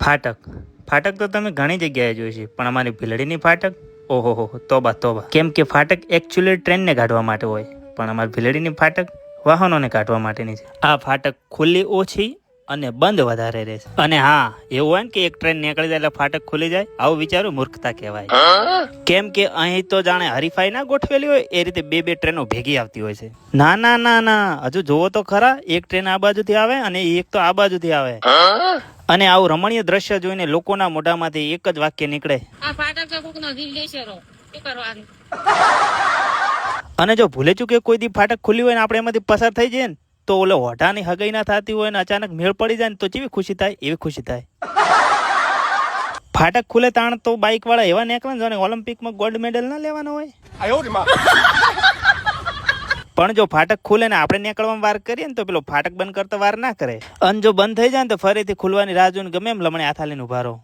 ફાટક ફાટક તો તમે ઘણી જગ્યાએ જોઈ છે, પણ અમારી ભીલડીની ફાટક, ઓહો તોબા તોબા. કેમ કે ફાટક એકચ્યુઅલી ટ્રેનને કાઢવા માટે હોય, પણ અમારી ભીલડીની ફાટક વાહનોને કાઢવા માટેની છે. આ ફાટક ખુલ્લી ઓછી અને બંધ વધારે રહેશે. અને હા, એવું હોય ને કે એક ટ્રેન નીકળી જાય એટલે ફાટક ખુલી જાય, આવું વિચારું મૂર્ખતા કહેવાય. કેમ કે અહીં તો જાણે હરીફાઈ ના ગોઠવેલી હોય એ રીતે બે ટ્રેનો ભેગી આવતી હોય છે. ના ના ના ના, હજુ જોવો તો ખરા, એક ટ્રેન આ બાજુથી આવે અને એક તો આ બાજુથી આવે. અને આવું રમણીય દ્રશ્ય જોઈને લોકોના મોઢામાંથી એક જ વાક્ય નીકળે, આ ફાટક તો કોકનો દિલ લેશે રો, શું કરવાનું? અને જો ભૂલે ચૂકે કોઈ દી ફાટક ખુલ્લી હોય ને આપણે એમાંથી પસાર થઈ જઈએ ને, તો ઓલો હોઠાની હગાઈ ના થતી હોય ને અચાનક મેળ પડી જાય ને તો કેવી ખુશી થાય, એવી ખુશી થાય. ફાટક ખુલે તાણ તો બાઇક વાળા એવા નીકળે ને ઓલિમ્પિકમાં ગોલ્ડ મેડલ ના લેવાનો હોય. પણ જો ફાટક ખુલે ને આપણે નીકળવામાં વાર કરીએ ને તો પેલો ફાટક બંધ કરતા વાર ના કરે. અને જો બંધ થઈ જાય ને તો ફરીથી ખુલવાની રાહ જોઈને ગમે એમ લમણે હાથ હાલીને ઉભા રહો.